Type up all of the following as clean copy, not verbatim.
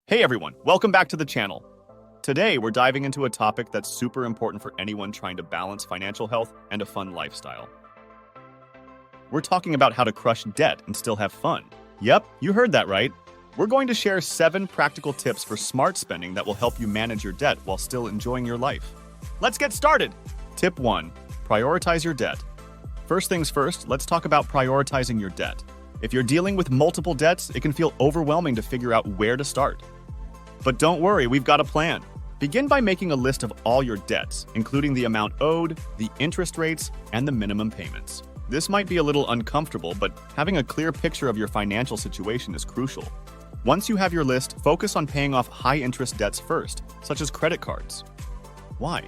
Hey everyone, welcome back to the channel. Today we're diving into a topic that's super important for anyone trying to balance financial health and a fun lifestyle. We're talking about how to crush debt and still have fun. Yep, you heard that right. We're going to share 7 practical tips for smart spending that will help you manage your debt while still enjoying your life. Let's get started! Tip 1. Prioritize your debt. First things first, let's talk about prioritizing your debt. If you're dealing with multiple debts, it can feel overwhelming to figure out where to start. But don't worry, we've got a plan. Begin by making a list of all your debts, including the amount owed, the interest rates, and the minimum payments. This might be a little uncomfortable, but having a clear picture of your financial situation is crucial. Once you have your list, focus on paying off high-interest debts first, such as credit cards. Why?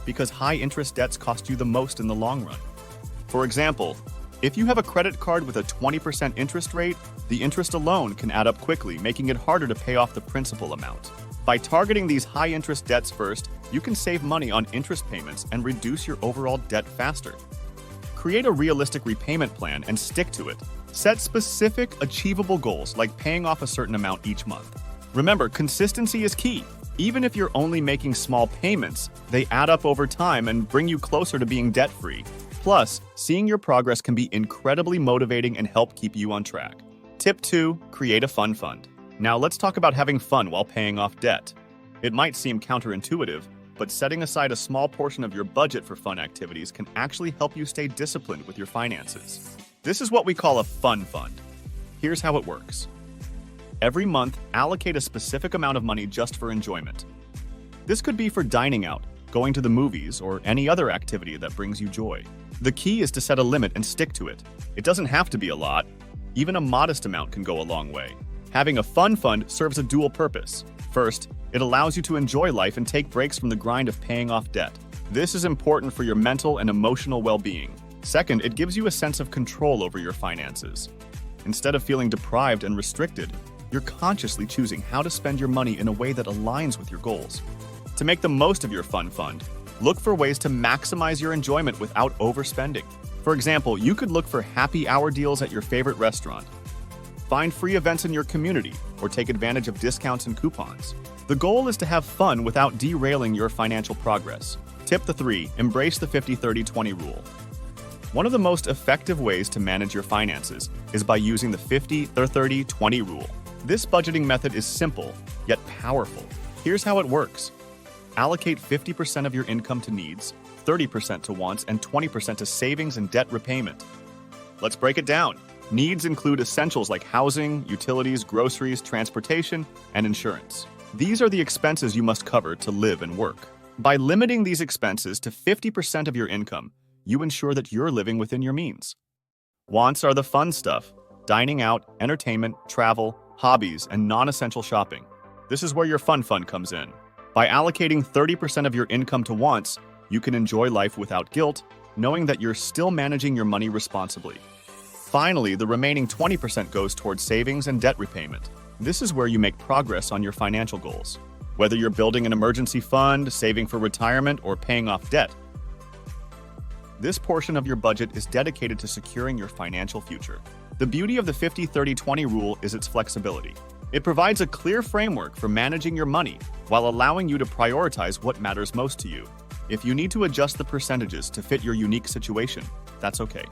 Because high-interest debts cost you the most in the long run. For example, if you have a credit card with a 20% interest rate, the interest alone can add up quickly, making it harder to pay off the principal amount. By targeting these high-interest debts first, you can save money on interest payments and reduce your overall debt faster. Create a realistic repayment plan and stick to it. Set specific, achievable goals like paying off a certain amount each month. Remember, consistency is key. Even if you're only making small payments, they add up over time and bring you closer to being debt-free. Plus, seeing your progress can be incredibly motivating and help keep you on track. Tip 2. Create a fun fund. Now let's talk about having fun while paying off debt. It might seem counterintuitive, but setting aside a small portion of your budget for fun activities can actually help you stay disciplined with your finances. This is what we call a fun fund. Here's how it works. Every month, allocate a specific amount of money just for enjoyment. This could be for dining out, going to the movies, or any other activity that brings you joy. The key is to set a limit and stick to it. It doesn't have to be a lot. Even a modest amount can go a long way. Having a fun fund serves a dual purpose. First, it allows you to enjoy life and take breaks from the grind of paying off debt. This is important for your mental and emotional well-being. Second, it gives you a sense of control over your finances. Instead of feeling deprived and restricted, you're consciously choosing how to spend your money in a way that aligns with your goals. To make the most of your fun fund, look for ways to maximize your enjoyment without overspending. For example, you could look for happy hour deals at your favorite restaurant, find free events in your community, or take advantage of discounts and coupons. The goal is to have fun without derailing your financial progress. Tip 3. Embrace the 50-30-20 rule. One of the most effective ways to manage your finances is by using the 50-30-20 rule. This budgeting method is simple, yet powerful. Here's how it works. Allocate 50% of your income to needs, 30% to wants, and 20% to savings and debt repayment. Let's break it down. Needs include essentials like housing, utilities, groceries, transportation, and insurance. These are the expenses you must cover to live and work. By limiting these expenses to 50% of your income, you ensure that you're living within your means. Wants are the fun stuff: dining out, entertainment, travel, hobbies, and non-essential shopping. This is where your fun fund comes in. By allocating 30% of your income to wants, you can enjoy life without guilt, knowing that you're still managing your money responsibly. Finally, the remaining 20% goes towards savings and debt repayment. This is where you make progress on your financial goals. Whether you're building an emergency fund, saving for retirement, or paying off debt, this portion of your budget is dedicated to securing your financial future. The beauty of the 50-30-20 rule is its flexibility. It provides a clear framework for managing your money while allowing you to prioritize what matters most to you. If you need to adjust the percentages to fit your unique situation, that's okay.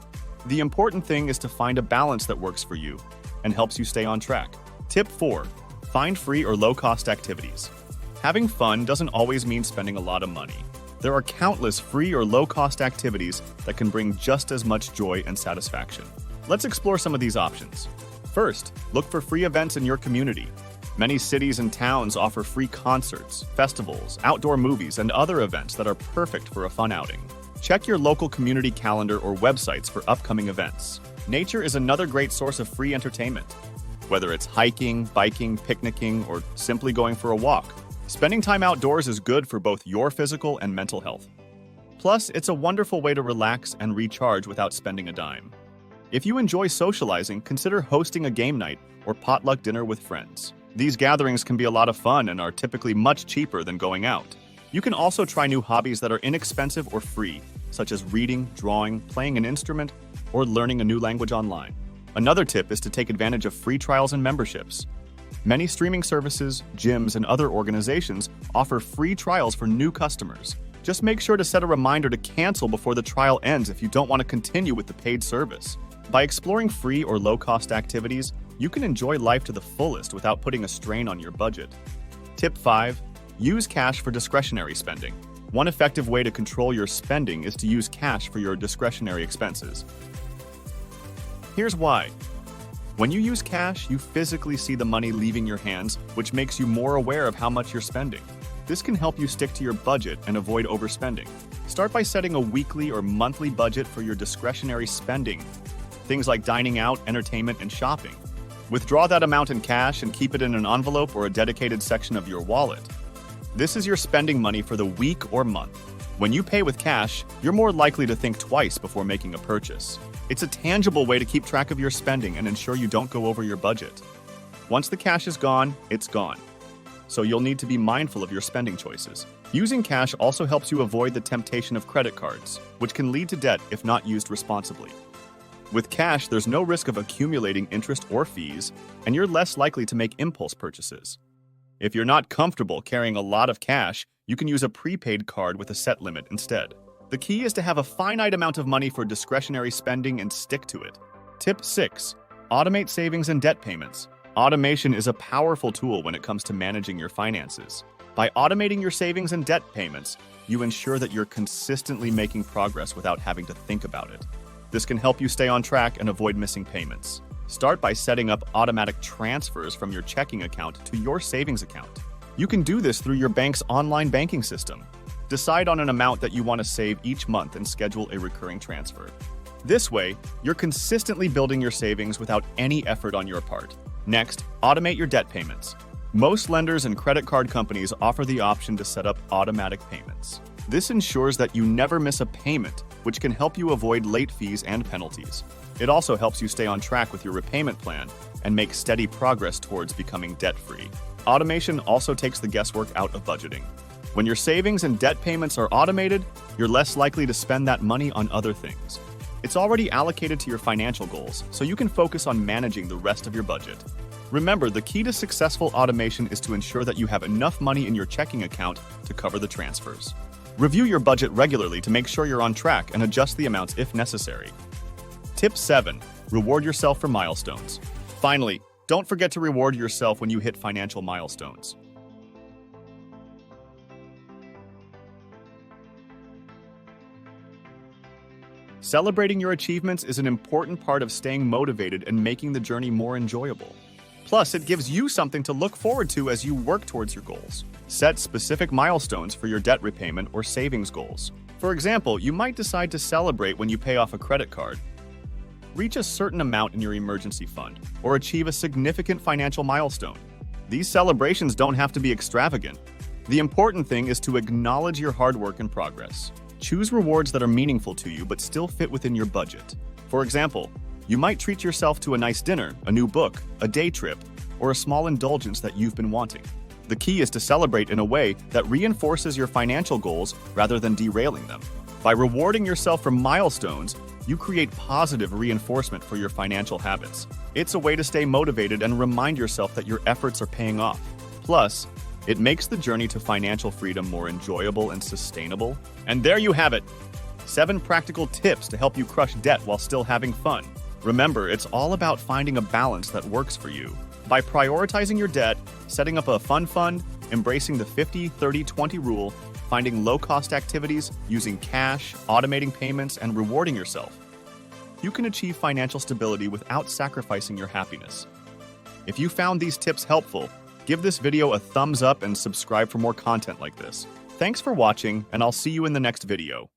The important thing is to find a balance that works for you and helps you stay on track. Tip 4. Find free or low-cost activities. Having fun doesn't always mean spending a lot of money. There are countless free or low-cost activities that can bring just as much joy and satisfaction. Let's explore some of these options. First, look for free events in your community. Many cities and towns offer free concerts, festivals, outdoor movies, and other events that are perfect for a fun outing. Check your local community calendar or websites for upcoming events. Nature is another great source of free entertainment. Whether it's hiking, biking, picnicking, or simply going for a walk, spending time outdoors is good for both your physical and mental health. Plus, it's a wonderful way to relax and recharge without spending a dime. If you enjoy socializing, consider hosting a game night or potluck dinner with friends. These gatherings can be a lot of fun and are typically much cheaper than going out. You can also try new hobbies that are inexpensive or free, such as reading, drawing, playing an instrument, or learning a new language online. Another tip is to take advantage of free trials and memberships. Many streaming services, gyms, and other organizations offer free trials for new customers. Just make sure to set a reminder to cancel before the trial ends if you don't want to continue with the paid service. By exploring free or low-cost activities, you can enjoy life to the fullest without putting a strain on your budget. Tip 5. Use cash for discretionary spending. One effective way to control your spending is to use cash for your discretionary expenses. Here's why. When you use cash, you physically see the money leaving your hands, which makes you more aware of how much you're spending. This can help you stick to your budget and avoid overspending. Start by setting a weekly or monthly budget for your discretionary spending, things like dining out, entertainment, and shopping. Withdraw that amount in cash and keep it in an envelope or a dedicated section of your wallet. This is your spending money for the week or month. When you pay with cash, you're more likely to think twice before making a purchase. It's a tangible way to keep track of your spending and ensure you don't go over your budget. Once the cash is gone, it's gone. So you'll need to be mindful of your spending choices. Using cash also helps you avoid the temptation of credit cards, which can lead to debt if not used responsibly. With cash, there's no risk of accumulating interest or fees, and you're less likely to make impulse purchases. If you're not comfortable carrying a lot of cash, you can use a prepaid card with a set limit instead. The key is to have a finite amount of money for discretionary spending and stick to it. Tip 6. Automate savings and debt payments. Automation is a powerful tool when it comes to managing your finances. By automating your savings and debt payments, you ensure that you're consistently making progress without having to think about it. This can help you stay on track and avoid missing payments. Start by setting up automatic transfers from your checking account to your savings account. You can do this through your bank's online banking system. Decide on an amount that you want to save each month and schedule a recurring transfer. This way, you're consistently building your savings without any effort on your part. Next, automate your debt payments. Most lenders and credit card companies offer the option to set up automatic payments. This ensures that you never miss a payment, which can help you avoid late fees and penalties. It also helps you stay on track with your repayment plan and make steady progress towards becoming debt-free. Automation also takes the guesswork out of budgeting. When your savings and debt payments are automated, you're less likely to spend that money on other things. It's already allocated to your financial goals, so you can focus on managing the rest of your budget. Remember, the key to successful automation is to ensure that you have enough money in your checking account to cover the transfers. Review your budget regularly to make sure you're on track and adjust the amounts if necessary. Tip 7. Reward yourself for milestones. Finally, don't forget to reward yourself when you hit financial milestones. Celebrating your achievements is an important part of staying motivated and making the journey more enjoyable. Plus, it gives you something to look forward to as you work towards your goals. Set specific milestones for your debt repayment or savings goals. For example, you might decide to celebrate when you pay off a credit card, reach a certain amount in your emergency fund, or achieve a significant financial milestone. These celebrations don't have to be extravagant. The important thing is to acknowledge your hard work and progress. Choose rewards that are meaningful to you but still fit within your budget. For example, you might treat yourself to a nice dinner, a new book, a day trip, or a small indulgence that you've been wanting. The key is to celebrate in a way that reinforces your financial goals rather than derailing them. By rewarding yourself for milestones, you create positive reinforcement for your financial habits. It's a way to stay motivated and remind yourself that your efforts are paying off. Plus, it makes the journey to financial freedom more enjoyable and sustainable. And there you have it. 7 practical tips to help you crush debt while still having fun. Remember, it's all about finding a balance that works for you. By prioritizing your debt, setting up a fun fund, embracing the 50-30-20 rule, finding low-cost activities, using cash, automating payments, and rewarding yourself, you can achieve financial stability without sacrificing your happiness. If you found these tips helpful, give this video a thumbs up and subscribe for more content like this. Thanks for watching, and I'll see you in the next video.